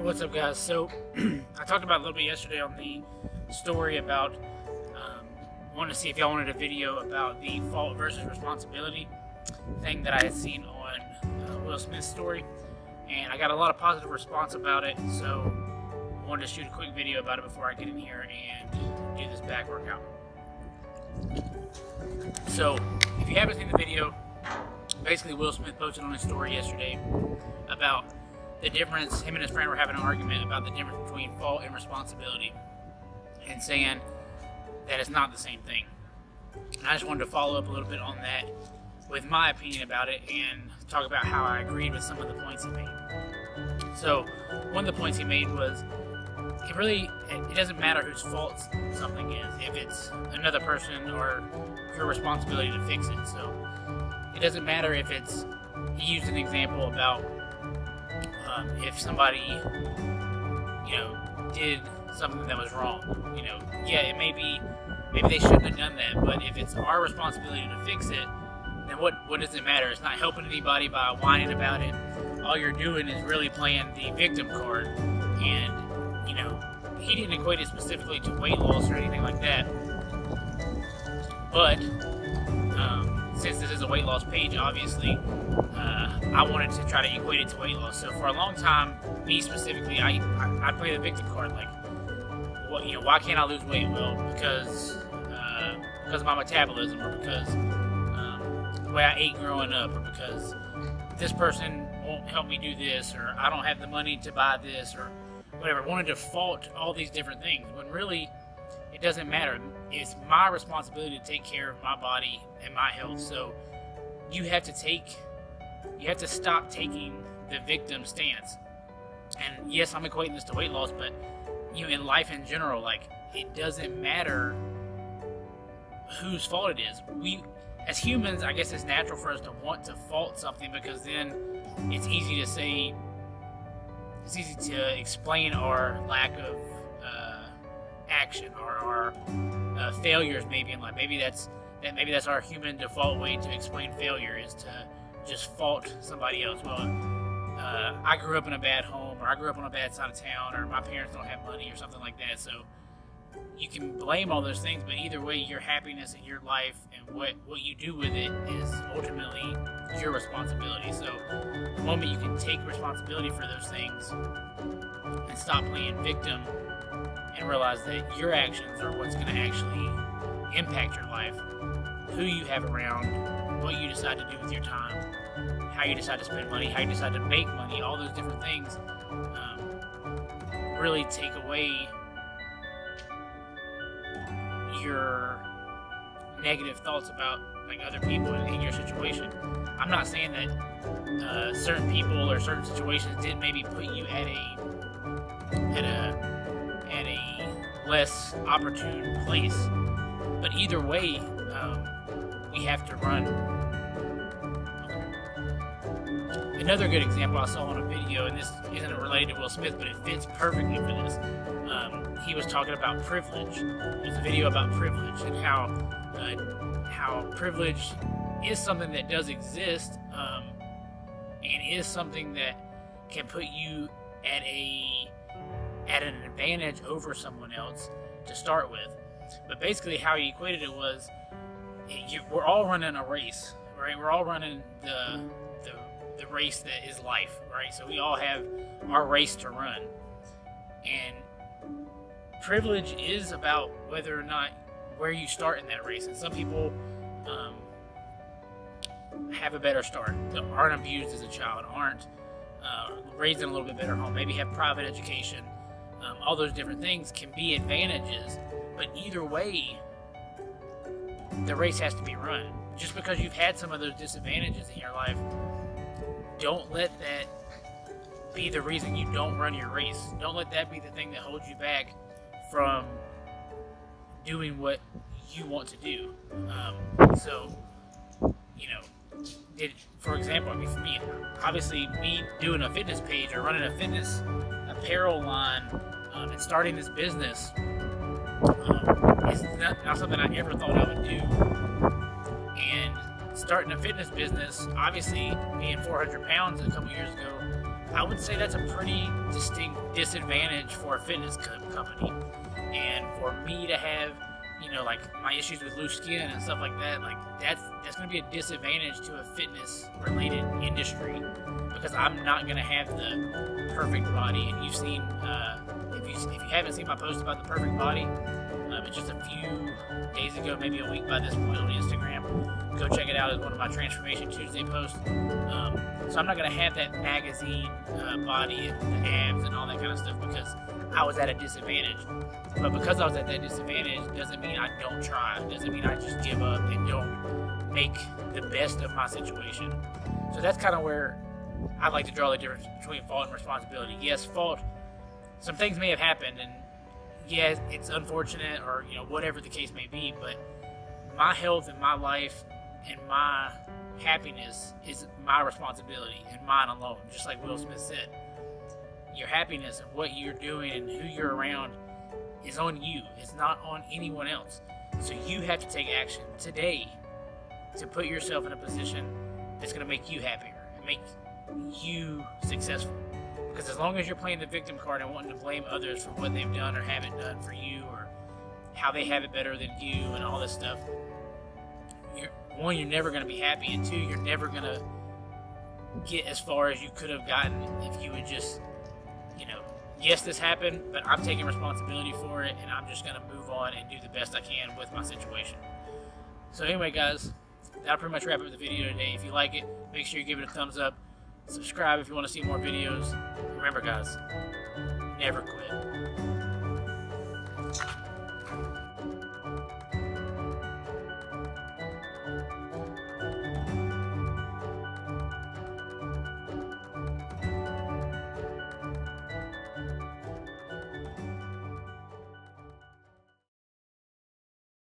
What's up, guys? So, I talked about a little bit yesterday on the story about wanting to see if y'all wanted a video about the fault versus responsibility thing that I had seen on Will Smith's story, and I got a lot of positive response about it. So, I wanted to shoot a quick video about it before I get in here and do this back workout. So, if you haven't seen the video, basically Will Smith posted on his story yesterday about the difference. Him and his friend were having an argument about the difference between fault and responsibility, and saying that it's not the same thing. And I just wanted to follow up a little bit on that with my opinion about it and talk about how I agreed with some of the points he made. So one of the points he made was it doesn't matter whose fault something is, if it's another person or your responsibility to fix it. So it doesn't matter if it's, he used an example about if somebody, did something that was wrong, it maybe they shouldn't have done that, but if it's our responsibility to fix it, then what does it matter? It's not helping anybody by whining about it. All you're doing is really playing the victim card, and, he didn't equate it specifically to weight loss or anything like that, but since this is a weight loss page, obviously, I wanted to try to equate it to weight loss. So for a long time, me specifically, I play the victim card. Like, why can't I lose weight? Well, because of my metabolism, or because the way I ate growing up, or because this person won't help me do this, or I don't have the money to buy this, or whatever. I wanted to fault all these different things, when really it doesn't matter. It's my responsibility to take care of my body and my health. So you have to stop taking the victim stance. And yes, I'm equating this to weight loss, but in life in general, like, it doesn't matter whose fault it is. We, as humans, I guess it's natural for us to want to fault something, because then it's easy to explain our lack of action, or our failures maybe in life. Maybe that's our human default way to explain failure, is to just fault somebody else. Well, I grew up in a bad home, or I grew up on a bad side of town, or my parents don't have money, or something like that. So you can blame all those things, but either way, your happiness in your life and what you do with it is ultimately your responsibility. So the moment you can take responsibility for those things and stop playing victim, and realize that your actions are what's going to actually impact your life, who you have around, what you decide to do with your time, how you decide to spend money, how you decide to make money, all those different things really take away your negative thoughts about, like, other people in your situation. I'm not saying that certain people or certain situations didn't maybe put you at a less opportune place, but either way, we have to run. Another good example I saw on a video, and this isn't related to Will Smith, but it fits perfectly for this. He was talking about privilege. There's a video about privilege, and how privilege is something that does exist, and is something that can put you at an advantage over someone else to start with. But basically how he equated it was, we're all running a race, right? We're all running the race that is life, right? So we all have our race to run. And privilege is about whether or not where you start in that race. And some people have a better start, aren't abused as a child, aren't raised in a little bit better home, maybe have private education. All those different things can be advantages, but either way, the race has to be run. Just because you've had some of those disadvantages in your life, don't let that be the reason you don't run your race. Don't let that be the thing that holds you back from doing what you want to do. For example, for me, obviously, me doing a fitness page or running a fitness apparel line and starting this business is not something I ever thought I would do. And starting a fitness business, obviously, being 400 pounds a couple years ago, I would say that's a pretty distinct disadvantage for a fitness company. And for me to have, like my issues with loose skin and stuff like that, like that's going to be a disadvantage to a fitness related industry, because I'm not going to have the perfect body. And you've seen, if you haven't seen my post about the perfect body, it's just a few days ago, maybe a week by this point, on Instagram. Go check it out as one of my Transformation Tuesday posts. So I'm not going to have that magazine body and the abs and all that kind of stuff, because I was at a disadvantage. But because I was at that disadvantage doesn't mean I don't try. It doesn't mean I just give up and don't make the best of my situation. So that's kind of where I like to draw the difference between fault and responsibility. Yes, fault, some things may have happened, and yes, it's unfortunate, or whatever the case may be, but my health and my life and my happiness is my responsibility and mine alone. Just like Will Smith said, your happiness and what you're doing and who you're around is on you. It's not on anyone else. So you have to take action today to put yourself in a position that's going to make you happier and make you successful. Because as long as you're playing the victim card and wanting to blame others for what they've done or haven't done for you, or how they have it better than you and all this stuff, you're never going to be happy, and two, you're never going to get as far as you could have gotten if you would just, yes, this happened, but I'm taking responsibility for it, and I'm just going to move on and do the best I can with my situation. So anyway, guys, that'll pretty much wrap up the video today. If you like it, make sure you give it a thumbs up. Subscribe if you want to see more videos. Remember, guys, never quit.